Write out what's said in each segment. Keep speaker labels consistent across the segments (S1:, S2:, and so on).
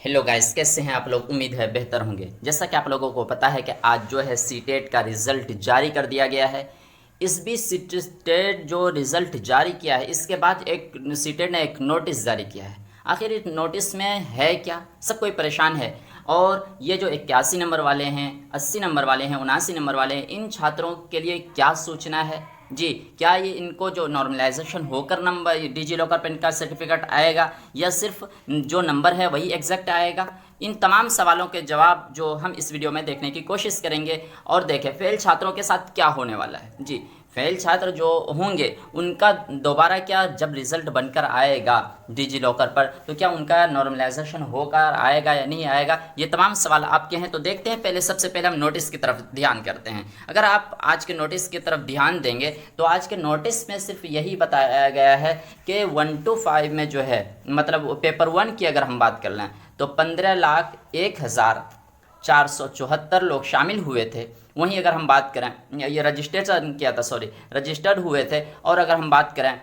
S1: Hello guys, कैसे हैं आप लोग। उम्मीद है बेहतर होंगे। जैसा कि आप लोगों को पता है कि आज जो है सीटेट का रिज़ल्ट जारी कर दिया गया है। इस बीच सीटेट जो रिज़ल्ट जारी किया है, इसके बाद एक सीटेट ने एक नोटिस जारी किया है। आखिर इस नोटिस में है क्या, सब कोई परेशान है। और ये जो 81 नंबर वाले हैं, 80 नंबर वाले हैं, 79 नंबर वाले हैं, इन छात्रों के लिए क्या सूचना है जी। क्या ये इनको जो नॉर्मलाइजेशन होकर नंबर डिजी लॉकर पे इनका सर्टिफिकेट आएगा, या सिर्फ जो नंबर है वही एग्जैक्ट आएगा। इन तमाम सवालों के जवाब जो हम इस वीडियो में देखने की कोशिश करेंगे। और देखें फेल छात्रों के साथ क्या होने वाला है जी। फेल छात्र जो होंगे उनका दोबारा क्या, जब रिज़ल्ट बनकर आएगा डिजी लॉकर पर, तो क्या उनका नॉर्मलाइजेशन होकर आएगा या नहीं आएगा, ये तमाम सवाल आपके हैं। तो देखते हैं, पहले सबसे पहले हम नोटिस की तरफ ध्यान करते हैं। अगर आप आज के नोटिस की तरफ ध्यान देंगे तो आज के नोटिस में सिर्फ यही बताया गया है कि 1 to 5 में जो है, मतलब पेपर 1 की अगर हम बात कर लें तो 15,01,474 लोग शामिल हुए थे। वहीं अगर हम बात करें, ये रजिस्ट्रेशन किया था, रजिस्टर्ड हुए थे। और अगर हम बात करें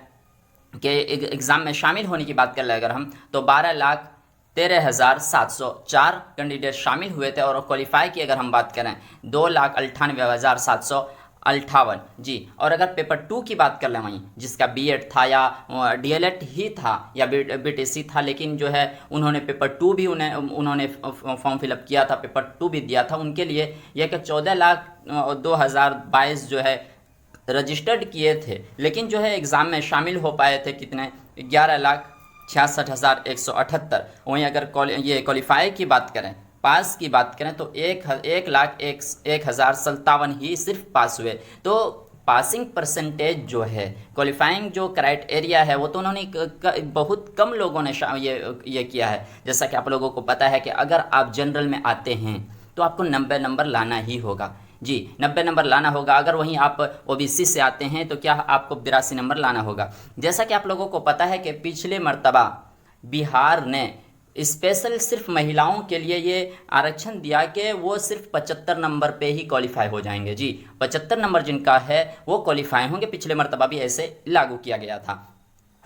S1: कि एग्ज़ाम में शामिल होने की बात कर ले अगर हम, तो 12,13,704 कैंडिडेट शामिल हुए थे। और क्वालिफाई की अगर हम बात करें 2,98,758 जी। और अगर पेपर 2 की बात कर लें, वहीं जिसका बीएड था या डीएलएड ही था या बीटीसी था, लेकिन जो है उन्होंने पेपर 2 भी उन्होंने फॉर्म फिलअप किया था, पेपर 2 भी दिया था, उनके लिए यह कि 14,02,022 जो है रजिस्टर्ड किए थे, लेकिन जो है एग्ज़ाम में शामिल हो पाए थे कितने, 11,66,178। वहीं अगर ये क्वालिफाई की बात करें, पास की बात करें, तो 1,01,57 ही सिर्फ पास हुए। तो पासिंग परसेंटेज जो है, क्वालिफाइंग जो क्राइटेरिया है, वो तो उन्होंने बहुत कम लोगों ने ये किया है। जैसा कि आप लोगों को पता है कि अगर आप जनरल में आते हैं तो आपको 90 नंबर लाना ही होगा जी, 90 नंबर लाना होगा। अगर वहीं आप ओबीसी से आते हैं तो क्या आपको 82 नंबर लाना होगा। जैसा कि आप लोगों को पता है कि पिछले मर्तबा बिहार ने स्पेशल सिर्फ महिलाओं के लिए ये आरक्षण दिया कि वो सिर्फ 75 नंबर पे ही क्वालिफाई हो जाएंगे जी। 75 नंबर जिनका है वो क्वालिफाई होंगे। पिछले मर्तबा भी ऐसे लागू किया गया था।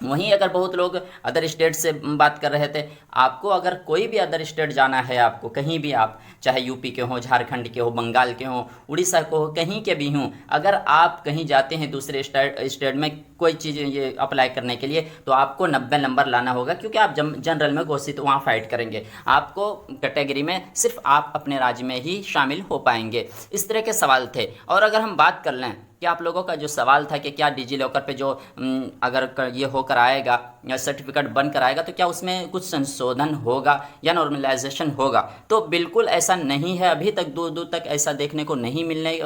S1: वहीं अगर बहुत लोग अदर स्टेट से बात कर रहे थे, आपको अगर कोई भी अदर स्टेट जाना है, आपको कहीं भी, आप चाहे यूपी के हों, झारखंड के हो, बंगाल के हों, उड़ीसा को हो, कहीं के भी हों, अगर आप कहीं जाते हैं दूसरे स्टेट में कोई चीज़ ये अप्लाई करने के लिए, तो आपको 90 नंबर लाना होगा, क्योंकि आप जनरल में घोषित वहाँ फाइट करेंगे। आपको कैटेगरी में सिर्फ आप अपने राज्य में ही शामिल हो पाएंगे। इस तरह के सवाल थे। और अगर हम बात कर लें कि आप लोगों का जो सवाल था कि क्या डिजी लॉकर पे जो अगर ये होकर आएगा या सर्टिफिकेट बनकर आएगा, तो क्या उसमें कुछ संशोधन होगा या नॉर्मलाइजेशन होगा, तो बिल्कुल ऐसा नहीं है। अभी तक दूर दूर तक ऐसा देखने को नहीं मिलने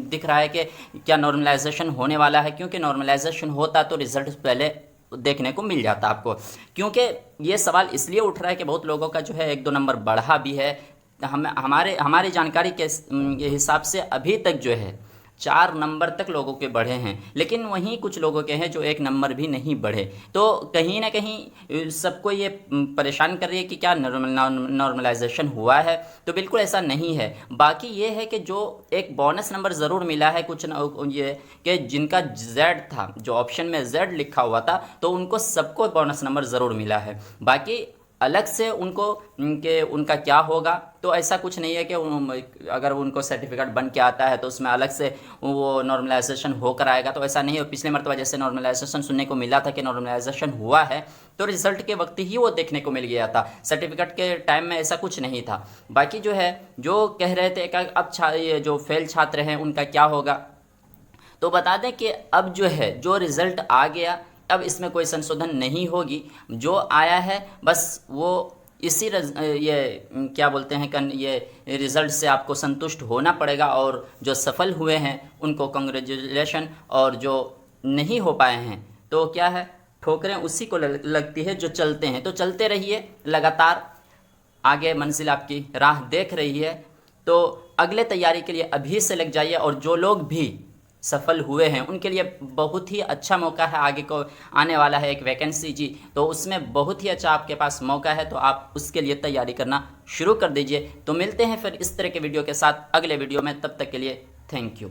S1: दिख रहा है कि क्या नॉर्मलाइजेशन होने वाला है, क्योंकि नॉर्मलाइजेशन होता तो रिजल्ट पहले देखने को मिल जाता आपको। क्योंकि ये सवाल इसलिए उठ रहा है कि बहुत लोगों का जो है 1-2 नंबर बढ़ा भी है। हमारी जानकारी के हिसाब से अभी तक जो है 4 नंबर तक लोगों के बढ़े हैं, लेकिन वहीं कुछ लोगों के हैं जो 1 नंबर भी नहीं बढ़े। तो कहीं ना कहीं सबको ये परेशान कर रही है कि क्या नॉर्मलाइजेशन हुआ है, तो बिल्कुल ऐसा नहीं है। बाकी ये है कि जो एक बोनस नंबर ज़रूर मिला है कुछ ये कि जिनका जेड था, जो ऑप्शन में जेड लिखा हुआ था, तो उनको सबको बोनस नंबर ज़रूर मिला है। बाकी अलग से उनको कि उनका क्या होगा, तो ऐसा कुछ नहीं है कि अगर उनको सर्टिफिकेट बन के आता है तो उसमें अलग से वो नॉर्मलाइजेशन होकर आएगा, तो ऐसा नहीं है। पिछले मरतबा जैसे नॉर्मलाइजेशन सुनने को मिला था कि नॉर्मलाइजेशन हुआ है, तो रिजल्ट के वक्त ही वो देखने को मिल गया था, सर्टिफिकेट के टाइम में ऐसा कुछ नहीं था। बाकी जो है, जो कह रहे थे कि अब ये जो फेल छात्र हैं उनका क्या होगा, तो बता दें कि अब जो है, जो रिज़ल्ट आ गया, अब इसमें कोई संशोधन नहीं होगी। जो आया है बस वो इसी ये क्या बोलते हैं, ये रिज़ल्ट से आपको संतुष्ट होना पड़ेगा। और जो सफल हुए हैं उनको कांग्रेचुलेशन, और जो नहीं हो पाए हैं तो क्या है, ठोकरें उसी को लगती है जो चलते हैं। तो चलते रहिए, लगातार आगे मंजिल आपकी राह देख रही है। तो अगले तैयारी के लिए अभी से लग जाइए। और जो लोग भी सफल हुए हैं उनके लिए बहुत ही अच्छा मौका है, आगे को आने वाला है एक वैकेंसी जी, तो उसमें बहुत ही अच्छा आपके पास मौका है, तो आप उसके लिए तैयारी करना शुरू कर दीजिए। तो मिलते हैं फिर इस तरह के वीडियो के साथ अगले वीडियो में, तब तक के लिए थैंक यू।